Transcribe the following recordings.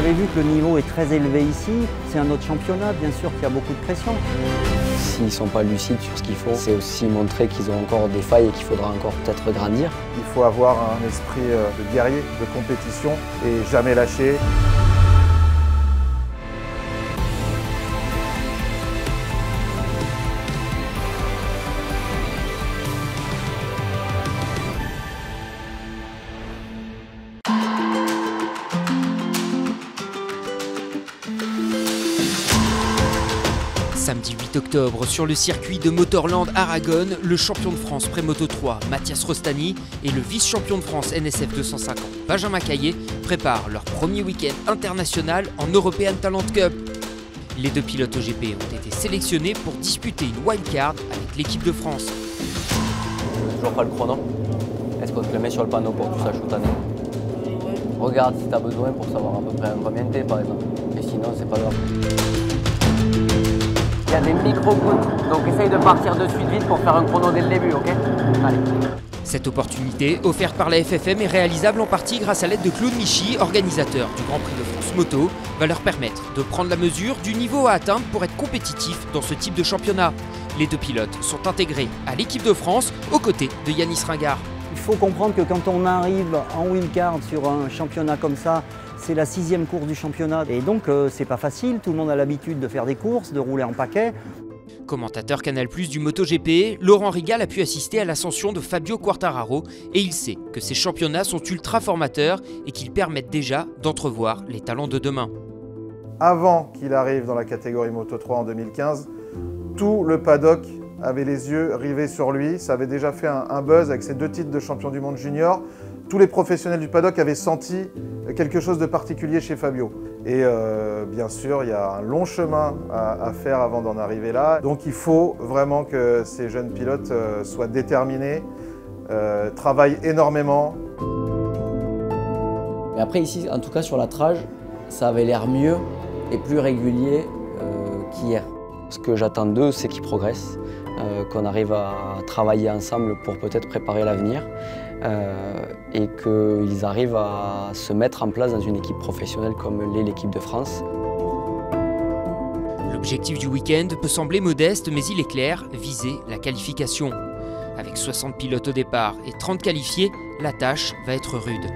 avez vu que le niveau est très élevé ici. C'est un autre championnat, bien sûr qu'il y a beaucoup de pression. S'ils ne sont pas lucides sur ce qu'ils font, c'est aussi montrer qu'ils ont encore des failles et qu'il faudra encore peut-être grandir. Il faut avoir un esprit de guerrier, de compétition et jamais lâcher. Samedi 8 octobre, sur le circuit de Motorland Aragon, le champion de France Pré-Moto 3, Mathias Rostani, et le vice-champion de France NSF 250, Benjamin Caillé, préparent leur premier week-end international en European Talent Cup. Les deux pilotes OGP ont été sélectionnés pour disputer une wildcard avec l'équipe de France. Toujours pas le chrono. Est-ce qu'on te le met sur le panneau pour que tu saches où t'en es? Regarde si tu as besoin pour savoir à peu près combien t'es par exemple. Et sinon, c'est pas grave. Il y a des micro-gouttes, donc essaye de partir de suite vite pour faire un chrono dès le début, ok? Allez. Cette opportunité, offerte par la FFM, est réalisable en partie grâce à l'aide de Claude Michy, organisateur du Grand Prix de France Moto, va leur permettre de prendre la mesure du niveau à atteindre pour être compétitif dans ce type de championnat. Les deux pilotes sont intégrés à l'équipe de France aux côtés de Yanis Ringard. Il faut comprendre que quand on arrive en wildcard sur un championnat comme ça, c'est la 6e course du championnat. Et donc c'est pas facile, tout le monde a l'habitude de faire des courses, de rouler en paquet. Commentateur Canal+ du MotoGP, Laurent Rigal a pu assister à l'ascension de Fabio Quartararo et il sait que ces championnats sont ultra formateurs et qu'ils permettent déjà d'entrevoir les talents de demain. Avant qu'il arrive dans la catégorie Moto 3 en 2015, tout le paddock avait les yeux rivés sur lui. Ça avait déjà fait un buzz avec ses 2 titres de champion du monde junior. Tous les professionnels du paddock avaient senti quelque chose de particulier chez Fabio. Et bien sûr, il y a un long chemin à faire avant d'en arriver là. Donc il faut vraiment que ces jeunes pilotes soient déterminés, travaillent énormément. Mais après ici, en tout cas sur la trage, ça avait l'air mieux et plus régulier qu'hier. Ce que j'attends d'eux, c'est qu'ils progressent, qu'on arrive à travailler ensemble pour peut-être préparer l'avenir et qu'ils arrivent à se mettre en place dans une équipe professionnelle comme l'est l'équipe de France. L'objectif du week-end peut sembler modeste, mais il est clair, viser la qualification. Avec 60 pilotes au départ et 30 qualifiés, la tâche va être rude.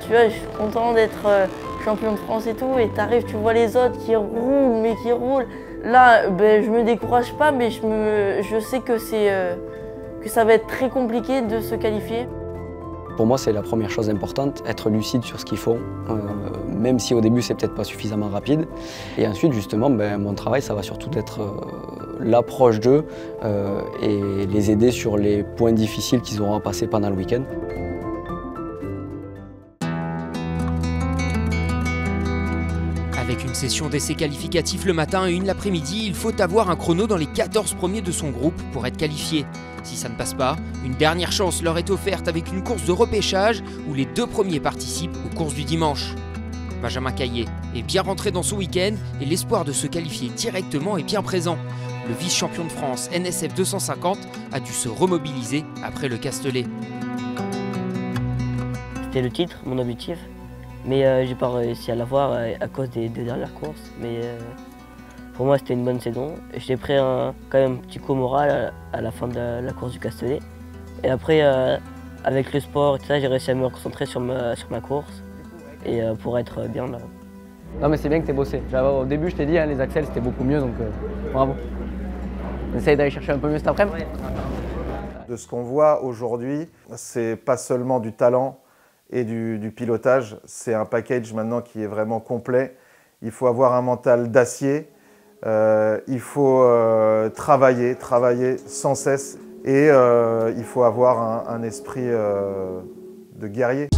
Tu vois, je suis content d'être champion de France et tout, et t'arrives, tu vois les autres qui roulent, mais qui roulent. Là, je me décourage pas, mais je sais que ça va être très compliqué de se qualifier. Pour moi, c'est la première chose importante, être lucide sur ce qu'ils font, même si au début, c'est peut-être pas suffisamment rapide. Et ensuite, justement, mon travail, ça va surtout être l'approche d'eux et les aider sur les points difficiles qu'ils auront à passer pendant le week-end. Avec une session d'essais qualificatifs le matin et une l'après-midi, il faut avoir un chrono dans les 14 premiers de son groupe pour être qualifié. Si ça ne passe pas, une dernière chance leur est offerte avec une course de repêchage où les 2 premiers participent aux courses du dimanche. Benjamin Caillé est bien rentré dans son week-end et l'espoir de se qualifier directement est bien présent. Le vice-champion de France NSF 250 a dû se remobiliser après le Castellet. C'était le titre, mon objectif. Mais j'ai pas réussi à l'avoir à cause des 2 dernières courses. Mais pour moi, c'était une bonne saison. J'ai pris quand même un petit coup moral à la fin de la course du Castellet. Et après, avec le sport et tout ça, j'ai réussi à me concentrer sur ma course et pour être bien là. Non mais c'est bien que tu aies bossé. Au début, je t'ai dit, les accels, c'était beaucoup mieux, donc bravo. On essaye d'aller chercher un peu mieux cet après-midi. De ce qu'on voit aujourd'hui, c'est pas seulement du talent et du pilotage, c'est un package maintenant qui est vraiment complet. Il faut avoir un mental d'acier, il faut travailler sans cesse et il faut avoir un esprit de guerrier.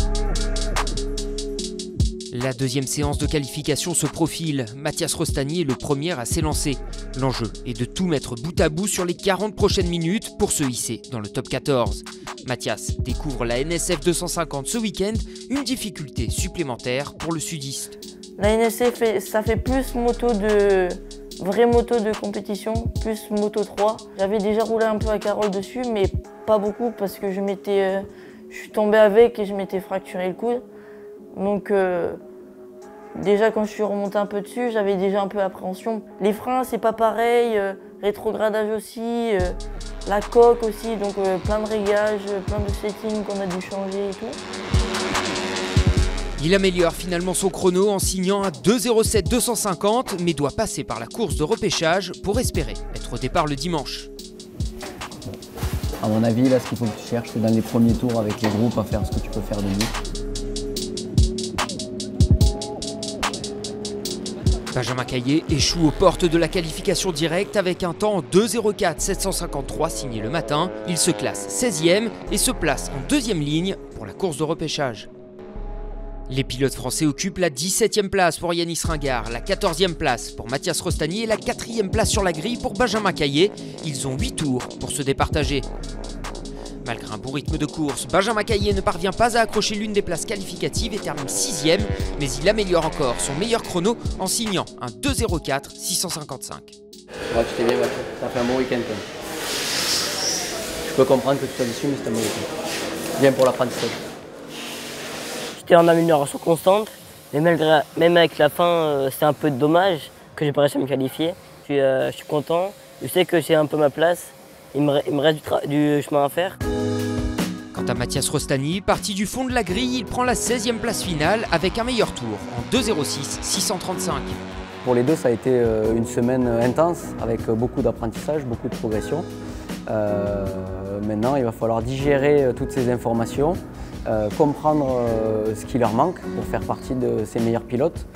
La deuxième séance de qualification se profile. Mathias Rostani est le premier à s'élancer. L'enjeu est de tout mettre bout à bout sur les 40 prochaines minutes pour se hisser dans le top 14. Mathias découvre la NSF 250 ce week-end, une difficulté supplémentaire pour le sudiste. La NSF, ça fait plus vraie moto de compétition, plus moto 3. J'avais déjà roulé un peu à Carole dessus, mais pas beaucoup parce que je suis tombé avec et je m'étais fracturé le coude. Donc Déjà quand je suis remontée un peu dessus, j'avais déjà un peu d'appréhension. Les freins, c'est pas pareil, rétrogradage aussi, la coque aussi, donc plein de réglages, plein de settings qu'on a dû changer et tout. Il améliore finalement son chrono en signant un 2:07 250, mais doit passer par la course de repêchage pour espérer être au départ le dimanche. À mon avis, là, ce qu'il faut que tu cherches, c'est dans les premiers tours avec les groupes à faire ce que tu peux faire de mieux. Benjamin Caillé échoue aux portes de la qualification directe avec un temps en 2:04 753 signé le matin. Il se classe 16e et se place en deuxième ligne pour la course de repêchage. Les pilotes français occupent la 17e place pour Yanis Ringard, la 14e place pour Mathias Rostany et la 4e place sur la grille pour Benjamin Caillé. Ils ont 8 tours pour se départager. Malgré un bon rythme de course, Benjamin Caillé ne parvient pas à accrocher l'une des places qualificatives et termine 6e, mais il améliore encore son meilleur chrono en signant un 2:04 655. Ouais, tu t'es bien battu, t'as fait un bon week-end. Je peux comprendre que tu sois déçu, mais c'est un bon week-end. Bien pour l'apprentissage. J'étais en amélioration constante, mais même avec la fin, c'est un peu dommage que j'ai pas réussi à me qualifier. Je suis content, je sais que j'ai un peu ma place, il me reste du chemin à faire. Quant à Mathias Rostany, parti du fond de la grille, il prend la 16e place finale avec un meilleur tour en 2:06 635. Pour les deux, ça a été une semaine intense avec beaucoup d'apprentissage, beaucoup de progression. Maintenant, il va falloir digérer toutes ces informations, comprendre ce qui leur manque pour faire partie de ces meilleurs pilotes.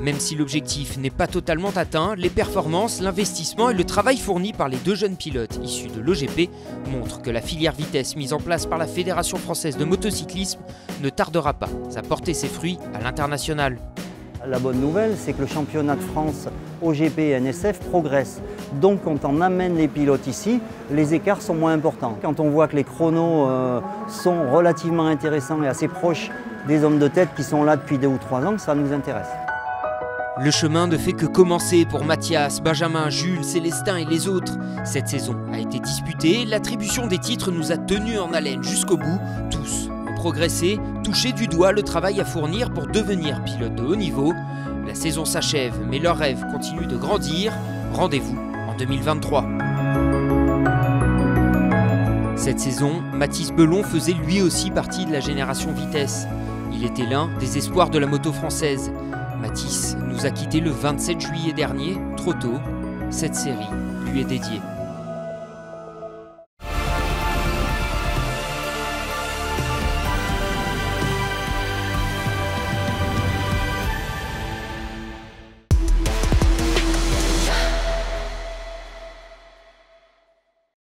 Même si l'objectif n'est pas totalement atteint, les performances, l'investissement et le travail fourni par les deux jeunes pilotes issus de l'OGP montrent que la filière vitesse mise en place par la Fédération française de motocyclisme ne tardera pas à porter ses fruits à l'international. La bonne nouvelle, c'est que le championnat de France OGP et NSF progresse. Donc quand on amène les pilotes ici, les écarts sont moins importants. Quand on voit que les chronos sont relativement intéressants et assez proches des hommes de tête qui sont là depuis 2 ou 3 ans, ça nous intéresse. Le chemin ne fait que commencer pour Mathias, Benjamin, Jules, Célestin et les autres. Cette saison a été disputée, l'attribution des titres nous a tenus en haleine jusqu'au bout. Tous ont progressé, touché du doigt le travail à fournir pour devenir pilote de haut niveau. La saison s'achève, mais leurs rêves continuent de grandir. Rendez-vous en 2023. Cette saison, Mathis Belon faisait lui aussi partie de la génération vitesse. Il était l'un des espoirs de la moto française. Mathis nous a quittés le 27 juillet dernier, trop tôt. Cette série lui est dédiée.